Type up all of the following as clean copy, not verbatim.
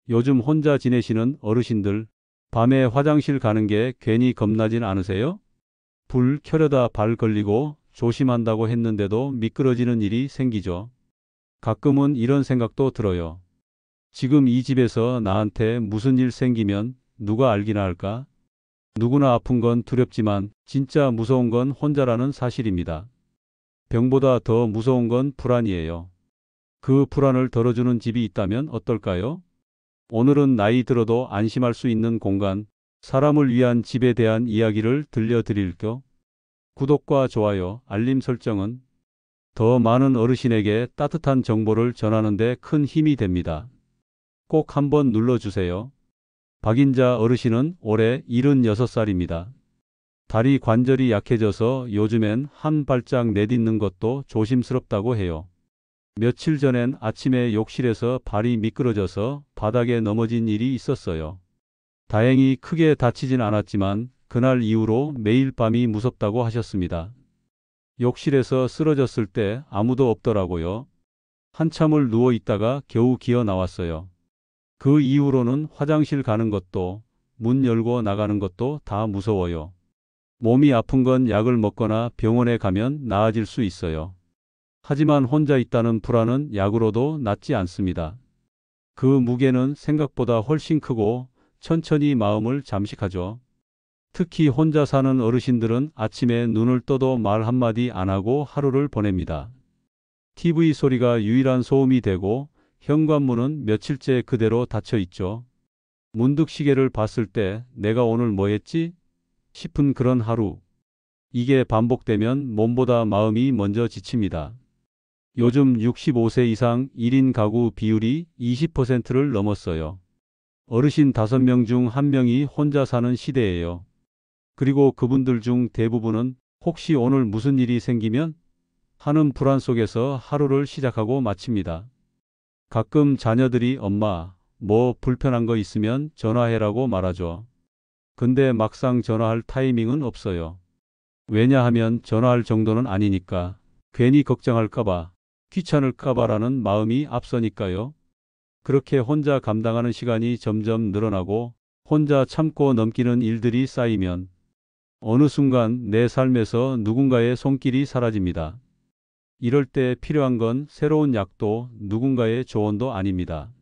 요즘 혼자 지내시는 어르신들, 밤에 화장실 가는 게 괜히 겁나진 않으세요? 불 켜려다 발 걸리고 조심한다고 했는데도 미끄러지는 일이 생기죠. 가끔은 이런 생각도 들어요. 지금 이 집에서 나한테 무슨 일 생기면 누가 알기나 할까? 누구나 아픈 건 두렵지만 진짜 무서운 건 혼자라는 사실입니다. 병보다 더 무서운 건 불안이에요. 그 불안을 덜어주는 집이 있다면 어떨까요? 오늘은 나이 들어도 안심할 수 있는 공간, 사람을 위한 집에 대한 이야기를 들려드릴게요. 구독과 좋아요, 알림 설정은 더 많은 어르신에게 따뜻한 정보를 전하는 데 큰 힘이 됩니다. 꼭 한번 눌러주세요. 박인자 어르신은 올해 76살입니다. 다리 관절이 약해져서 요즘엔 한 발짝 내딛는 것도 조심스럽다고 해요. 며칠 전엔 아침에 욕실에서 발이 미끄러져서 바닥에 넘어진 일이 있었어요. 다행히 크게 다치진 않았지만 그날 이후로 매일 밤이 무섭다고 하셨습니다. 욕실에서 쓰러졌을 때 아무도 없더라고요. 한참을 누워 있다가 겨우 기어 나왔어요. 그 이후로는 화장실 가는 것도 문 열고 나가는 것도 다 무서워요. 몸이 아픈 건 약을 먹거나 병원에 가면 나아질 수 있어요. 하지만 혼자 있다는 불안은 약으로도 낫지 않습니다. 그 무게는 생각보다 훨씬 크고 천천히 마음을 잠식하죠. 특히 혼자 사는 어르신들은 아침에 눈을 떠도 말 한마디 안 하고 하루를 보냅니다. TV 소리가 유일한 소음이 되고 현관문은 며칠째 그대로 닫혀 있죠. 문득 시계를 봤을 때 내가 오늘 뭐 했지? 싶은 그런 하루. 이게 반복되면 몸보다 마음이 먼저 지칩니다. 요즘 65세 이상 1인 가구 비율이 20%를 넘었어요. 어르신 5명 중 1명이 혼자 사는 시대예요. 그리고 그분들 중 대부분은 혹시 오늘 무슨 일이 생기면 하는 불안 속에서 하루를 시작하고 마칩니다. 가끔 자녀들이 엄마, 뭐 불편한 거 있으면 전화해라고 말하죠. 근데 막상 전화할 타이밍은 없어요. 왜냐하면 전화할 정도는 아니니까. 괜히 걱정할까봐, 귀찮을까봐라는 마음이 앞서니까요. 그렇게 혼자 감당하는 시간이 점점 늘어나고 혼자 참고 넘기는 일들이 쌓이면 어느 순간 내 삶에서 누군가의 손길이 사라집니다. 이럴 때 필요한 건 새로운 약도 누군가의 조언도 아닙니다.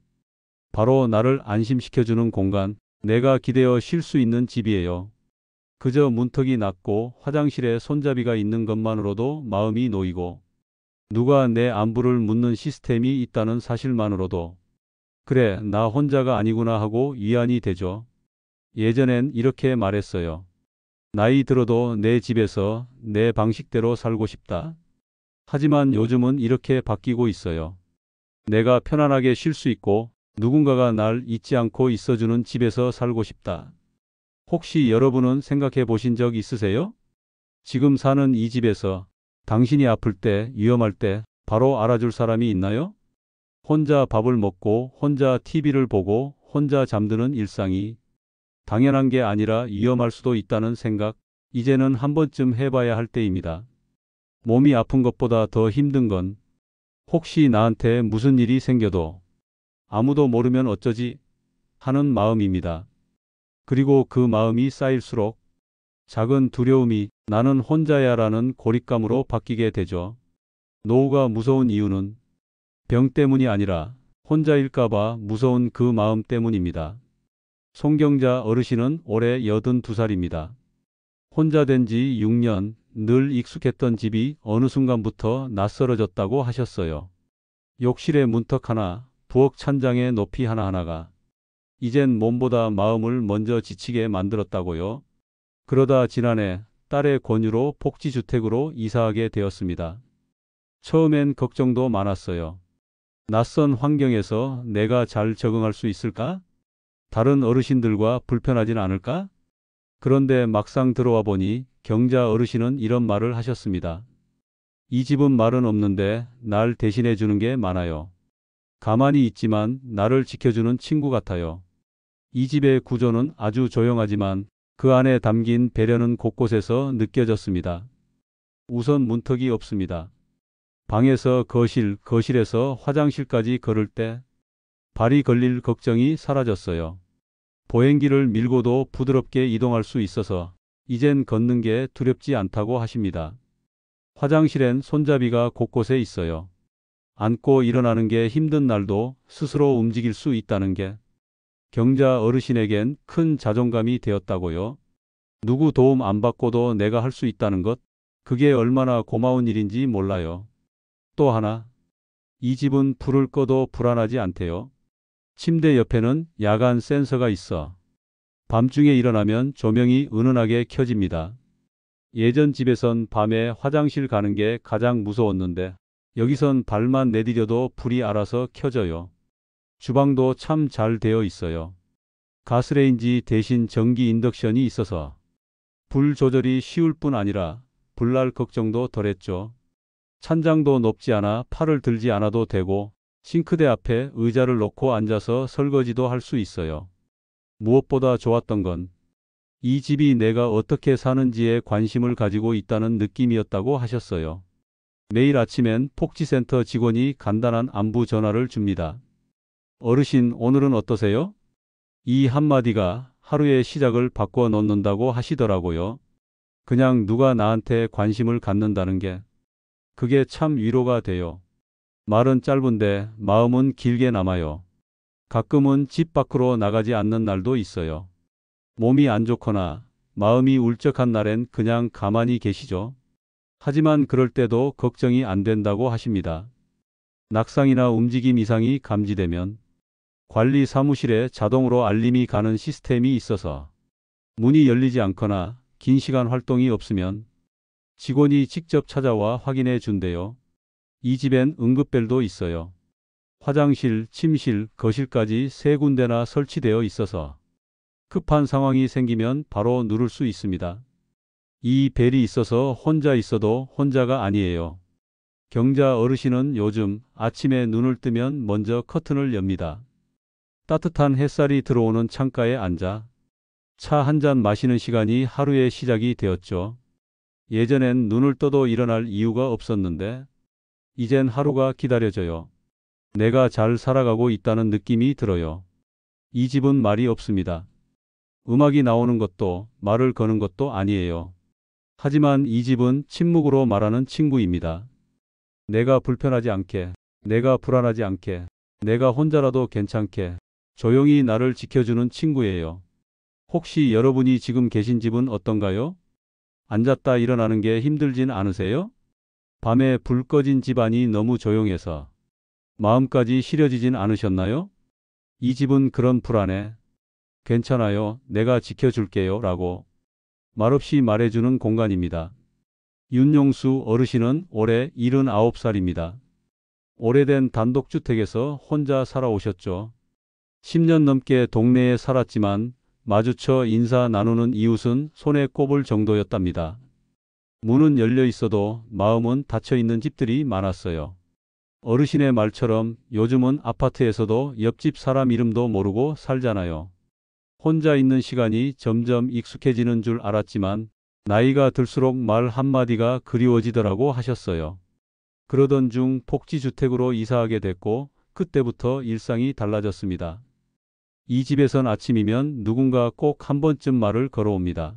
바로 나를 안심시켜주는 공간, 내가 기대어 쉴 수 있는 집이에요. 그저 문턱이 낮고 화장실에 손잡이가 있는 것만으로도 마음이 놓이고 누가 내 안부를 묻는 시스템이 있다는 사실만으로도 그래, 나 혼자가 아니구나 하고 위안이 되죠. 예전엔 이렇게 말했어요. 나이 들어도 내 집에서 내 방식대로 살고 싶다. 하지만 요즘은 이렇게 바뀌고 있어요. 내가 편안하게 쉴 수 있고 누군가가 날 잊지 않고 있어주는 집에서 살고 싶다. 혹시 여러분은 생각해 보신 적 있으세요? 지금 사는 이 집에서 당신이 아플 때, 위험할 때 바로 알아줄 사람이 있나요? 혼자 밥을 먹고 혼자 TV를 보고 혼자 잠드는 일상이 당연한 게 아니라 위험할 수도 있다는 생각, 이제는 한 번쯤 해봐야 할 때입니다. 몸이 아픈 것보다 더 힘든 건 혹시 나한테 무슨 일이 생겨도 아무도 모르면 어쩌지 하는 마음입니다. 그리고 그 마음이 쌓일수록 작은 두려움이 나는 혼자야라는 고립감으로 바뀌게 되죠. 노후가 무서운 이유는 병 때문이 아니라 혼자일까봐 무서운 그 마음 때문입니다. 송경자 어르신은 올해 82살입니다. 혼자 된 지 6년, 늘 익숙했던 집이 어느 순간부터 낯설어졌다고 하셨어요. 욕실의 문턱 하나, 부엌 찬장의 높이 하나하나가 이젠 몸보다 마음을 먼저 지치게 만들었다고요. 그러다 지난해 딸의 권유로 복지주택으로 이사하게 되었습니다. 처음엔 걱정도 많았어요. 낯선 환경에서 내가 잘 적응할 수 있을까? 다른 어르신들과 불편하진 않을까? 그런데 막상 들어와 보니 경자 어르신은 이런 말을 하셨습니다. 이 집은 말은 없는데 날 대신해 주는 게 많아요. 가만히 있지만 나를 지켜주는 친구 같아요. 이 집의 구조는 아주 조용하지만 그 안에 담긴 배려는 곳곳에서 느껴졌습니다. 우선 문턱이 없습니다. 방에서 거실, 거실에서 화장실까지 걸을 때 발이 걸릴 걱정이 사라졌어요. 보행기를 밀고도 부드럽게 이동할 수 있어서 이젠 걷는 게 두렵지 않다고 하십니다. 화장실엔 손잡이가 곳곳에 있어요. 앉고 일어나는 게 힘든 날도 스스로 움직일 수 있다는 게 경자 어르신에겐 큰 자존감이 되었다고요. 누구 도움 안 받고도 내가 할 수 있다는 것, 그게 얼마나 고마운 일인지 몰라요. 또 하나, 이 집은 불을 꺼도 불안하지 않대요. 침대 옆에는 야간 센서가 있어 밤중에 일어나면 조명이 은은하게 켜집니다. 예전 집에선 밤에 화장실 가는 게 가장 무서웠는데 여기선 발만 내디뎌도 불이 알아서 켜져요. 주방도 참 잘 되어 있어요. 가스레인지 대신 전기 인덕션이 있어서 불 조절이 쉬울 뿐 아니라 불날 걱정도 덜했죠. 찬장도 높지 않아 팔을 들지 않아도 되고 싱크대 앞에 의자를 놓고 앉아서 설거지도 할 수 있어요. 무엇보다 좋았던 건 이 집이 내가 어떻게 사는지에 관심을 가지고 있다는 느낌이었다고 하셨어요. 매일 아침엔 복지센터 직원이 간단한 안부 전화를 줍니다. 어르신, 오늘은 어떠세요? 이 한마디가 하루의 시작을 바꿔 놓는다고 하시더라고요. 그냥 누가 나한테 관심을 갖는다는 게 그게 참 위로가 돼요. 말은 짧은데 마음은 길게 남아요. 가끔은 집 밖으로 나가지 않는 날도 있어요. 몸이 안 좋거나 마음이 울적한 날엔 그냥 가만히 계시죠. 하지만 그럴 때도 걱정이 안 된다고 하십니다. 낙상이나 움직임 이상이 감지되면 관리 사무실에 자동으로 알림이 가는 시스템이 있어서 문이 열리지 않거나 긴 시간 활동이 없으면 직원이 직접 찾아와 확인해 준대요. 이 집엔 응급벨도 있어요. 화장실, 침실, 거실까지 세 군데나 설치되어 있어서 급한 상황이 생기면 바로 누를 수 있습니다. 이 벨이 있어서 혼자 있어도 혼자가 아니에요. 경자 어르신은 요즘 아침에 눈을 뜨면 먼저 커튼을 엽니다. 따뜻한 햇살이 들어오는 창가에 앉아 차 한 잔 마시는 시간이 하루의 시작이 되었죠. 예전엔 눈을 떠도 일어날 이유가 없었는데 이젠 하루가 기다려져요. 내가 잘 살아가고 있다는 느낌이 들어요. 이 집은 말이 없습니다. 음악이 나오는 것도 말을 거는 것도 아니에요. 하지만 이 집은 침묵으로 말하는 친구입니다. 내가 불편하지 않게, 내가 불안하지 않게, 내가 혼자라도 괜찮게 조용히 나를 지켜주는 친구예요. 혹시 여러분이 지금 계신 집은 어떤가요? 앉았다 일어나는 게 힘들진 않으세요? 밤에 불 꺼진 집안이 너무 조용해서 마음까지 시려지진 않으셨나요? 이 집은 그런 불안에 괜찮아요, 내가 지켜줄게요 라고 말없이 말해주는 공간입니다. 윤용수 어르신은 올해 79살입니다. 오래된 단독주택에서 혼자 살아오셨죠. 10년 넘게 동네에 살았지만 마주쳐 인사 나누는 이웃은 손에 꼽을 정도였답니다. 문은 열려 있어도 마음은 닫혀 있는 집들이 많았어요. 어르신의 말처럼 요즘은 아파트에서도 옆집 사람 이름도 모르고 살잖아요. 혼자 있는 시간이 점점 익숙해지는 줄 알았지만 나이가 들수록 말 한마디가 그리워지더라고 하셨어요. 그러던 중 복지주택으로 이사하게 됐고 그때부터 일상이 달라졌습니다. 이 집에선 아침이면 누군가 꼭 한 번쯤 말을 걸어옵니다.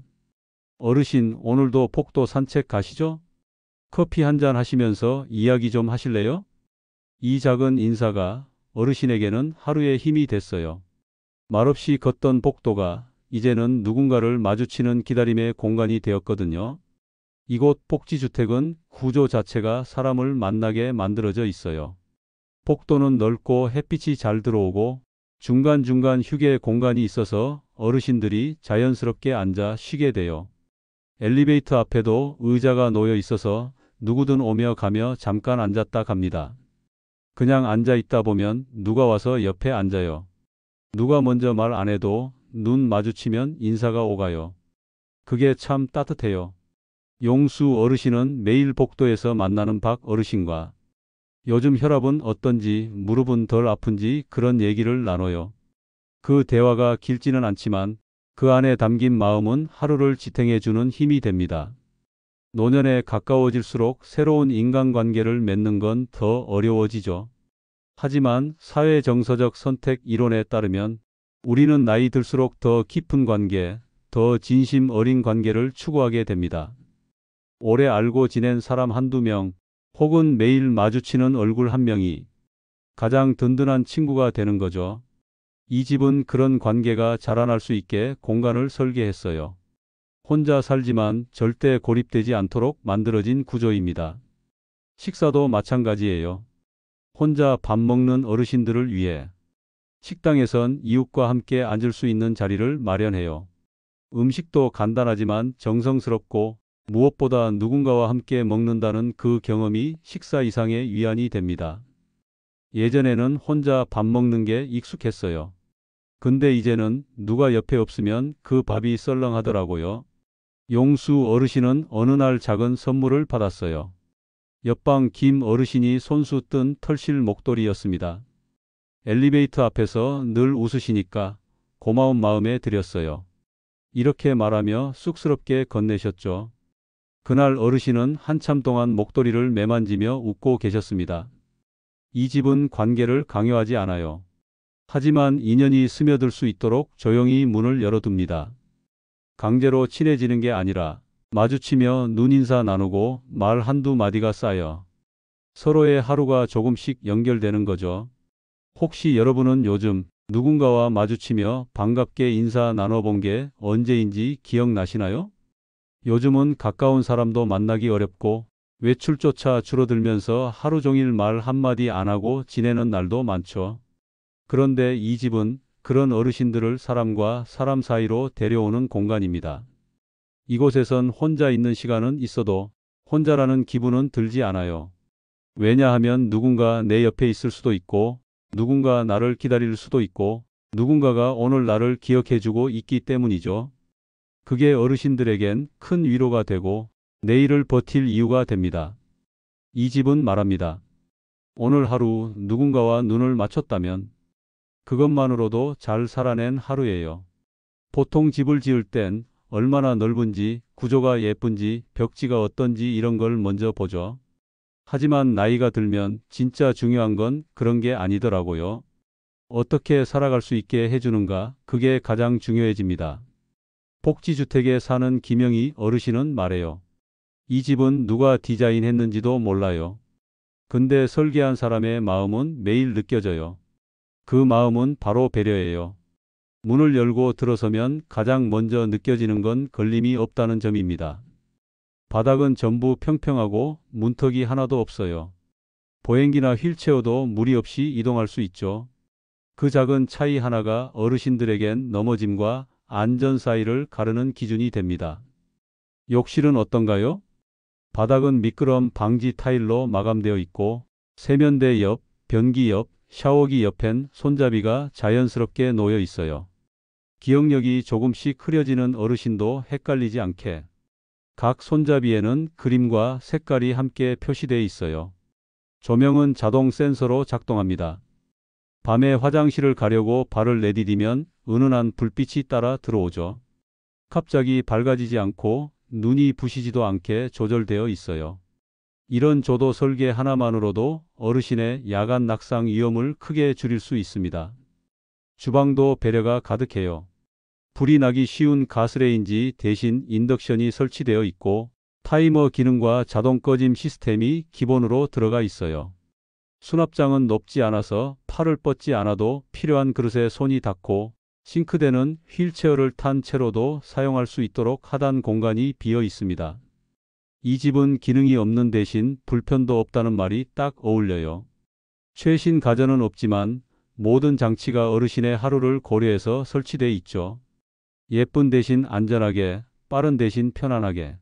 어르신, 오늘도 복도 산책 가시죠? 커피 한 잔 하시면서 이야기 좀 하실래요? 이 작은 인사가 어르신에게는 하루의 힘이 됐어요. 말없이 걷던 복도가 이제는 누군가를 마주치는 기다림의 공간이 되었거든요. 이곳 복지주택은 구조 자체가 사람을 만나게 만들어져 있어요. 복도는 넓고 햇빛이 잘 들어오고 중간중간 휴게 공간이 있어서 어르신들이 자연스럽게 앉아 쉬게 돼요. 엘리베이터 앞에도 의자가 놓여 있어서 누구든 오며 가며 잠깐 앉았다 갑니다. 그냥 앉아 있다 보면 누가 와서 옆에 앉아요. 누가 먼저 말 안 해도 눈 마주치면 인사가 오가요. 그게 참 따뜻해요. 용수 어르신은 매일 복도에서 만나는 박 어르신과 요즘 혈압은 어떤지, 무릎은 덜 아픈지 그런 얘기를 나눠요. 그 대화가 길지는 않지만 그 안에 담긴 마음은 하루를 지탱해주는 힘이 됩니다. 노년에 가까워질수록 새로운 인간관계를 맺는 건 더 어려워지죠. 하지만 사회정서적 선택 이론에 따르면 우리는 나이 들수록 더 깊은 관계, 더 진심 어린 관계를 추구하게 됩니다. 오래 알고 지낸 사람 한두 명, 혹은 매일 마주치는 얼굴 한 명이 가장 든든한 친구가 되는 거죠. 이 집은 그런 관계가 자라날 수 있게 공간을 설계했어요. 혼자 살지만 절대 고립되지 않도록 만들어진 구조입니다. 식사도 마찬가지예요. 혼자 밥 먹는 어르신들을 위해 식당에선 이웃과 함께 앉을 수 있는 자리를 마련해요. 음식도 간단하지만 정성스럽고 무엇보다 누군가와 함께 먹는다는 그 경험이 식사 이상의 위안이 됩니다. 예전에는 혼자 밥 먹는 게 익숙했어요. 근데 이제는 누가 옆에 없으면 그 밥이 썰렁하더라고요. 용수 어르신은 어느 날 작은 선물을 받았어요. 옆방 김 어르신이 손수 뜬 털실 목도리였습니다. 엘리베이터 앞에서 늘 웃으시니까 고마운 마음에 드렸어요. 이렇게 말하며 쑥스럽게 건네셨죠. 그날 어르신은 한참 동안 목도리를 매만지며 웃고 계셨습니다. 이 집은 관계를 강요하지 않아요. 하지만 인연이 스며들 수 있도록 조용히 문을 열어둡니다. 강제로 친해지는 게 아니라 마주치며 눈인사 나누고 말 한두 마디가 쌓여 서로의 하루가 조금씩 연결되는 거죠. 혹시 여러분은 요즘 누군가와 마주치며 반갑게 인사 나눠본 게 언제인지 기억나시나요? 요즘은 가까운 사람도 만나기 어렵고 외출조차 줄어들면서 하루 종일 말 한마디 안 하고 지내는 날도 많죠. 그런데 이 집은 그런 어르신들을 사람과 사람 사이로 데려오는 공간입니다. 이곳에선 혼자 있는 시간은 있어도 혼자라는 기분은 들지 않아요. 왜냐하면 누군가 내 옆에 있을 수도 있고, 누군가 나를 기다릴 수도 있고, 누군가가 오늘 나를 기억해주고 있기 때문이죠. 그게 어르신들에겐 큰 위로가 되고 내일을 버틸 이유가 됩니다. 이 집은 말합니다. 오늘 하루 누군가와 눈을 맞췄다면 그것만으로도 잘 살아낸 하루예요. 보통 집을 지을 땐 얼마나 넓은지, 구조가 예쁜지, 벽지가 어떤지 이런 걸 먼저 보죠. 하지만 나이가 들면 진짜 중요한 건 그런 게 아니더라고요. 어떻게 살아갈 수 있게 해주는가, 그게 가장 중요해집니다. 복지주택에 사는 김영희 어르신은 말해요. 이 집은 누가 디자인했는지도 몰라요. 근데 설계한 사람의 마음은 매일 느껴져요. 그 마음은 바로 배려예요. 문을 열고 들어서면 가장 먼저 느껴지는 건 걸림이 없다는 점입니다. 바닥은 전부 평평하고 문턱이 하나도 없어요. 보행기나 휠체어도 무리 없이 이동할 수 있죠. 그 작은 차이 하나가 어르신들에겐 넘어짐과 안전 사이를 가르는 기준이 됩니다. 욕실은 어떤가요? 바닥은 미끄럼 방지 타일로 마감되어 있고 세면대 옆, 변기 옆, 샤워기 옆엔 손잡이가 자연스럽게 놓여 있어요. 기억력이 조금씩 흐려지는 어르신도 헷갈리지 않게 각 손잡이에는 그림과 색깔이 함께 표시되어 있어요. 조명은 자동 센서로 작동합니다. 밤에 화장실을 가려고 발을 내디디면 은은한 불빛이 따라 들어오죠. 갑자기 밝아지지 않고 눈이 부시지도 않게 조절되어 있어요. 이런 조도 설계 하나만으로도 어르신의 야간 낙상 위험을 크게 줄일 수 있습니다. 주방도 배려가 가득해요. 불이 나기 쉬운 가스레인지 대신 인덕션이 설치되어 있고 타이머 기능과 자동 꺼짐 시스템이 기본으로 들어가 있어요. 수납장은 높지 않아서 팔을 뻗지 않아도 필요한 그릇에 손이 닿고 싱크대는 휠체어를 탄 채로도 사용할 수 있도록 하단 공간이 비어 있습니다. 이 집은 기능이 없는 대신 불편도 없다는 말이 딱 어울려요. 최신 가전은 없지만 모든 장치가 어르신의 하루를 고려해서 설치되어 있죠. 예쁜 대신 안전하게, 빠른 대신 편안하게.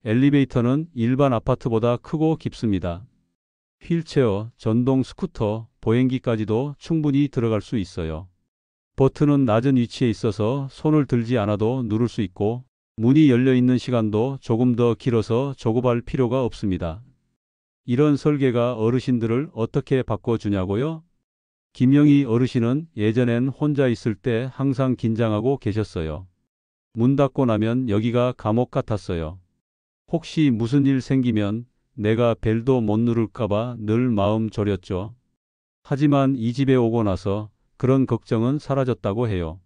엘리베이터는 일반 아파트보다 크고 깊습니다. 휠체어, 전동 스쿠터, 보행기까지도 충분히 들어갈 수 있어요. 버튼은 낮은 위치에 있어서 손을 들지 않아도 누를 수 있고 문이 열려 있는 시간도 조금 더 길어서 조급할 필요가 없습니다. 이런 설계가 어르신들을 어떻게 바꿔주냐고요? 김영희 어르신은 예전엔 혼자 있을 때 항상 긴장하고 계셨어요. 문 닫고 나면 여기가 감옥 같았어요. 혹시 무슨 일 생기면 내가 벨도 못 누를까봐 늘 마음 졸였죠. 하지만 이 집에 오고 나서 그런 걱정은 사라졌다고 해요.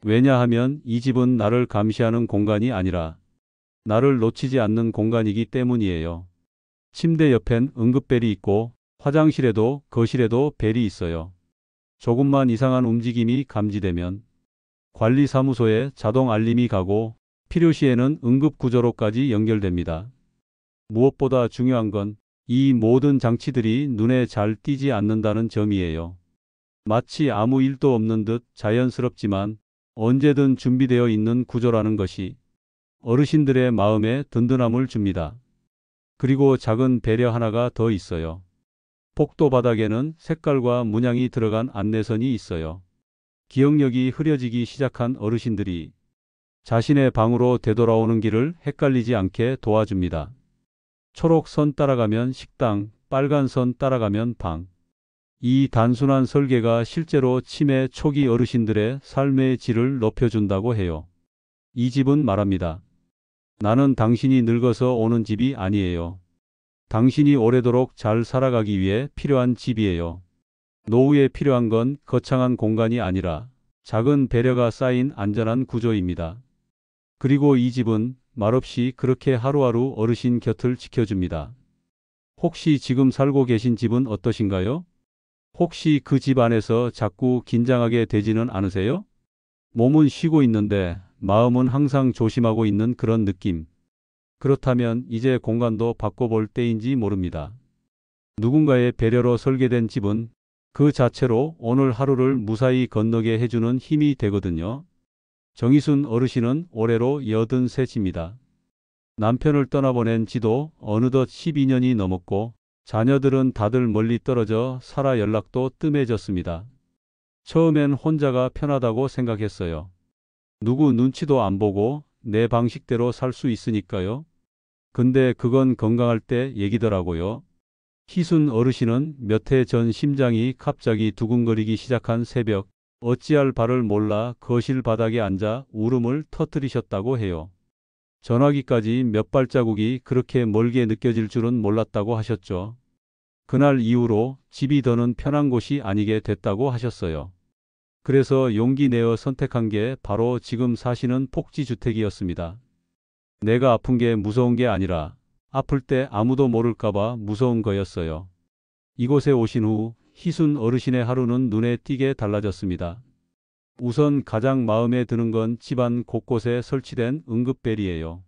왜냐하면 이 집은 나를 감시하는 공간이 아니라 나를 놓치지 않는 공간이기 때문이에요. 침대 옆엔 응급벨이 있고 화장실에도 거실에도 벨이 있어요. 조금만 이상한 움직임이 감지되면 관리사무소에 자동 알림이 가고 필요시에는 응급구조로까지 연결됩니다. 무엇보다 중요한 건 이 모든 장치들이 눈에 잘 띄지 않는다는 점이에요. 마치 아무 일도 없는 듯 자연스럽지만 언제든 준비되어 있는 구조라는 것이 어르신들의 마음에 든든함을 줍니다. 그리고 작은 배려 하나가 더 있어요. 복도 바닥에는 색깔과 문양이 들어간 안내선이 있어요. 기억력이 흐려지기 시작한 어르신들이 자신의 방으로 되돌아오는 길을 헷갈리지 않게 도와줍니다. 초록 선 따라가면 식당, 빨간 선 따라가면 방. 이 단순한 설계가 실제로 치매 초기 어르신들의 삶의 질을 높여준다고 해요. 이 집은 말합니다. 나는 당신이 늙어서 오는 집이 아니에요. 당신이 오래도록 잘 살아가기 위해 필요한 집이에요. 노후에 필요한 건 거창한 공간이 아니라 작은 배려가 쌓인 안전한 구조입니다. 그리고 이 집은 말없이 그렇게 하루하루 어르신 곁을 지켜줍니다. 혹시 지금 살고 계신 집은 어떠신가요? 혹시 그 집 안에서 자꾸 긴장하게 되지는 않으세요? 몸은 쉬고 있는데 마음은 항상 조심하고 있는 그런 느낌. 그렇다면 이제 공간도 바꿔볼 때인지 모릅니다. 누군가의 배려로 설계된 집은 그 자체로 오늘 하루를 무사히 건너게 해주는 힘이 되거든요. 정희순 어르신은 올해로 83입니다. 남편을 떠나보낸 지도 어느덧 12년이 넘었고 자녀들은 다들 멀리 떨어져 살아 연락도 뜸해졌습니다. 처음엔 혼자가 편하다고 생각했어요. 누구 눈치도 안 보고 내 방식대로 살 수 있으니까요. 근데 그건 건강할 때 얘기더라고요. 희순 어르신은 몇 해 전 심장이 갑자기 두근거리기 시작한 새벽, 어찌할 바를 몰라 거실 바닥에 앉아 울음을 터뜨리셨다고 해요. 전화기까지 몇 발자국이 그렇게 멀게 느껴질 줄은 몰랐다고 하셨죠. 그날 이후로 집이 더는 편한 곳이 아니게 됐다고 하셨어요. 그래서 용기 내어 선택한 게 바로 지금 사시는 폭지주택이었습니다. 내가 아픈 게 무서운 게 아니라 아플 때 아무도 모를까봐 무서운 거였어요. 이곳에 오신 후 희순 어르신의 하루는 눈에 띄게 달라졌습니다. 우선 가장 마음에 드는 건 집안 곳곳에 설치된 응급벨이에요.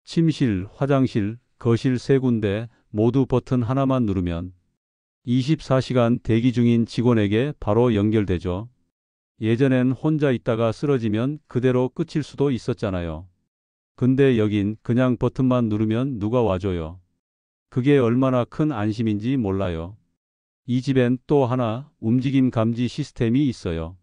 침실, 화장실, 거실 세 군데 모두 버튼 하나만 누르면 24시간 대기 중인 직원에게 바로 연결되죠. 예전엔 혼자 있다가 쓰러지면 그대로 끝일 수도 있었잖아요. 근데 여긴 그냥 버튼만 누르면 누가 와줘요. 그게 얼마나 큰 안심인지 몰라요. 이 집엔 또 하나 움직임 감지 시스템이 있어요.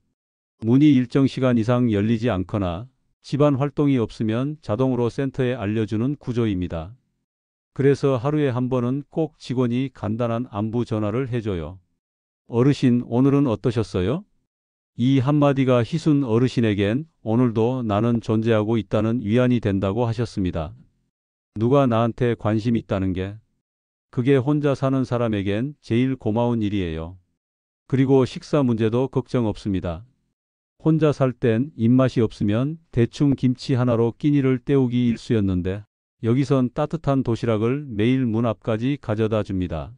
문이 일정 시간 이상 열리지 않거나 집안 활동이 없으면 자동으로 센터에 알려주는 구조입니다. 그래서 하루에 한 번은 꼭 직원이 간단한 안부 전화를 해줘요. 어르신, 오늘은 어떠셨어요? 이 한마디가 희순 어르신에겐 오늘도 나는 존재하고 있다는 위안이 된다고 하셨습니다. 누가 나한테 관심 있다는 게 그게 혼자 사는 사람에겐 제일 고마운 일이에요. 그리고 식사 문제도 걱정 없습니다. 혼자 살 땐 입맛이 없으면 대충 김치 하나로 끼니를 때우기 일쑤였는데 여기선 따뜻한 도시락을 매일 문 앞까지 가져다 줍니다.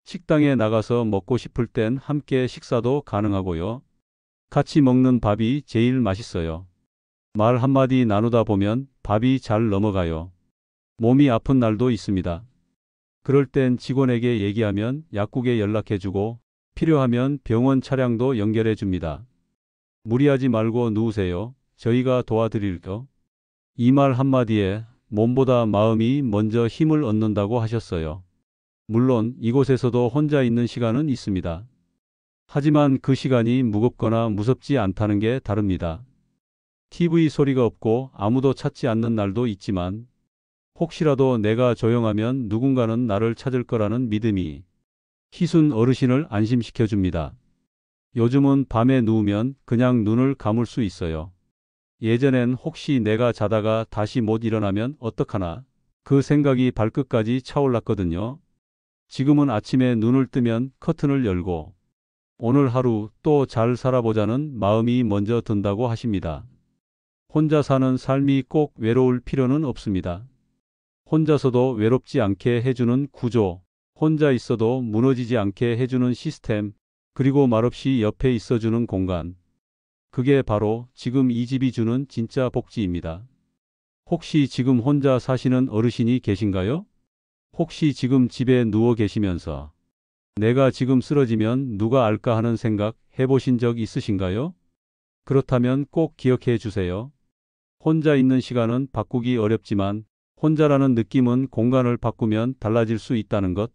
식당에 나가서 먹고 싶을 땐 함께 식사도 가능하고요. 같이 먹는 밥이 제일 맛있어요. 말 한마디 나누다 보면 밥이 잘 넘어가요. 몸이 아픈 날도 있습니다. 그럴 땐 직원에게 얘기하면 약국에 연락해주고 필요하면 병원 차량도 연결해줍니다. 무리하지 말고 누우세요. 저희가 도와드릴게요. 이 말 한마디에 몸보다 마음이 먼저 힘을 얻는다고 하셨어요. 물론 이곳에서도 혼자 있는 시간은 있습니다. 하지만 그 시간이 무겁거나 무섭지 않다는 게 다릅니다. TV 소리가 없고 아무도 찾지 않는 날도 있지만 혹시라도 내가 조용하면 누군가는 나를 찾을 거라는 믿음이 희순 어르신을 안심시켜 줍니다. 요즘은 밤에 누우면 그냥 눈을 감을 수 있어요. 예전엔 혹시 내가 자다가 다시 못 일어나면 어떡하나 그 생각이 발끝까지 차올랐거든요. 지금은 아침에 눈을 뜨면 커튼을 열고 오늘 하루 또 잘 살아보자는 마음이 먼저 든다고 하십니다. 혼자 사는 삶이 꼭 외로울 필요는 없습니다. 혼자서도 외롭지 않게 해주는 구조, 혼자 있어도 무너지지 않게 해주는 시스템, 그리고 말없이 옆에 있어주는 공간. 그게 바로 지금 이 집이 주는 진짜 복지입니다. 혹시 지금 혼자 사시는 어르신이 계신가요? 혹시 지금 집에 누워 계시면서 내가 지금 쓰러지면 누가 알까 하는 생각 해보신 적 있으신가요? 그렇다면 꼭 기억해 주세요. 혼자 있는 시간은 바꾸기 어렵지만 혼자라는 느낌은 공간을 바꾸면 달라질 수 있다는 것.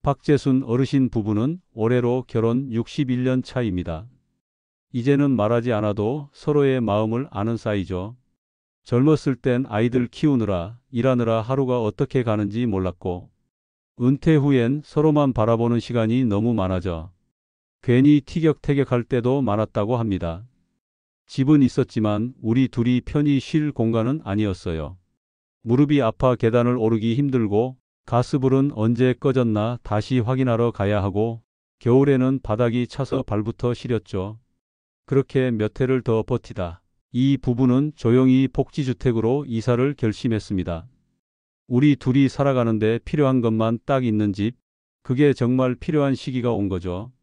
박재순 어르신 부부는 올해로 결혼 61년 차입니다. 이제는 말하지 않아도 서로의 마음을 아는 사이죠. 젊었을 땐 아이들 키우느라 일하느라 하루가 어떻게 가는지 몰랐고 은퇴 후엔 서로만 바라보는 시간이 너무 많아져 괜히 티격태격할 때도 많았다고 합니다. 집은 있었지만 우리 둘이 편히 쉴 공간은 아니었어요. 무릎이 아파 계단을 오르기 힘들고 가스불은 언제 꺼졌나 다시 확인하러 가야 하고 겨울에는 바닥이 차서 발부터 시렸죠. 그렇게 몇 해를 더 버티다 이 부부는 조용히 복지주택으로 이사를 결심했습니다. 우리 둘이 살아가는데 필요한 것만 딱 있는 집, 그게 정말 필요한 시기가 온 거죠.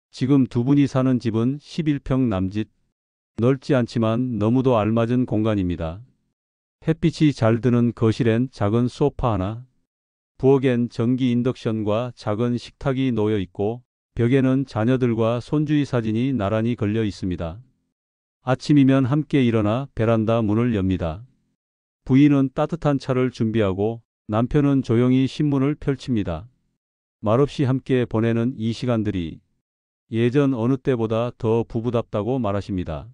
지금 두 분이 사는 집은 11평 남짓, 넓지 않지만 너무도 알맞은 공간입니다. 햇빛이 잘 드는 거실엔 작은 소파 하나, 부엌엔 전기 인덕션과 작은 식탁이 놓여 있고 벽에는 자녀들과 손주의 사진이 나란히 걸려 있습니다. 아침이면 함께 일어나 베란다 문을 엽니다. 부인은 따뜻한 차를 준비하고 남편은 조용히 신문을 펼칩니다. 말없이 함께 보내는 이 시간들이 예전 어느 때보다 더 부부답다고 말하십니다.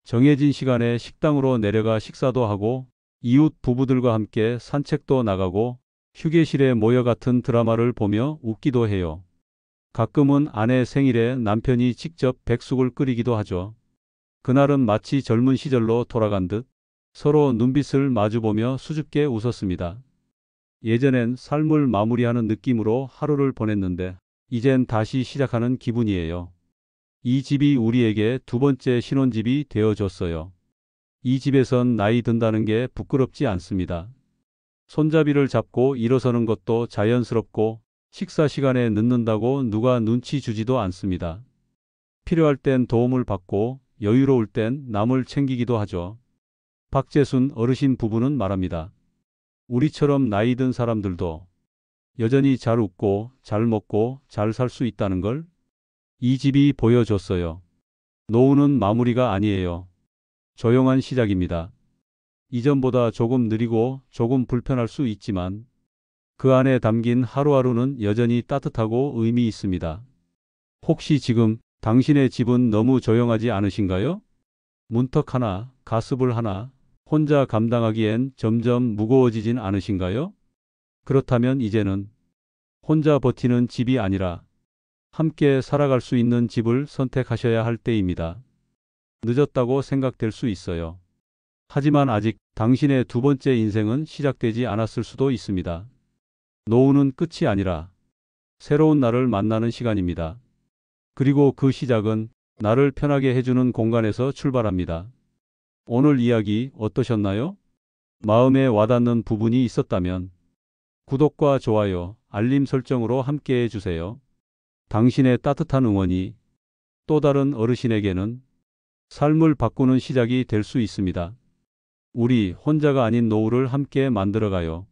정해진 시간에 식당으로 내려가 식사도 하고 이웃 부부들과 함께 산책도 나가고 휴게실에 모여 같은 드라마를 보며 웃기도 해요. 가끔은 아내 생일에 남편이 직접 백숙을 끓이기도 하죠. 그날은 마치 젊은 시절로 돌아간 듯 서로 눈빛을 마주보며 수줍게 웃었습니다. 예전엔 삶을 마무리하는 느낌으로 하루를 보냈는데 이젠 다시 시작하는 기분이에요. 이 집이 우리에게 두 번째 신혼집이 되어줬어요. 이 집에선 나이 든다는 게 부끄럽지 않습니다. 손잡이를 잡고 일어서는 것도 자연스럽고 식사 시간에 늦는다고 누가 눈치 주지도 않습니다. 필요할 땐 도움을 받고 여유로울 땐 남을 챙기기도 하죠. 박재순 어르신 부부는 말합니다. 우리처럼 나이 든 사람들도 여전히 잘 웃고 잘 먹고 잘 살 수 있다는 걸 이 집이 보여줬어요. 노후는 마무리가 아니에요. 조용한 시작입니다. 이전보다 조금 느리고 조금 불편할 수 있지만 그 안에 담긴 하루하루는 여전히 따뜻하고 의미 있습니다. 혹시 지금 당신의 집은 너무 조용하지 않으신가요? 문턱 하나, 가스불 하나, 혼자 감당하기엔 점점 무거워지진 않으신가요? 그렇다면 이제는 혼자 버티는 집이 아니라 함께 살아갈 수 있는 집을 선택하셔야 할 때입니다. 늦었다고 생각될 수 있어요. 하지만 아직 당신의 두 번째 인생은 시작되지 않았을 수도 있습니다. 노후는 끝이 아니라 새로운 나를 만나는 시간입니다. 그리고 그 시작은 나를 편하게 해주는 공간에서 출발합니다. 오늘 이야기 어떠셨나요? 마음에 와닿는 부분이 있었다면 구독과 좋아요, 알림 설정으로 함께 해주세요. 당신의 따뜻한 응원이 또 다른 어르신에게는 삶을 바꾸는 시작이 될 수 있습니다. 우리 혼자가 아닌 노후를 함께 만들어가요.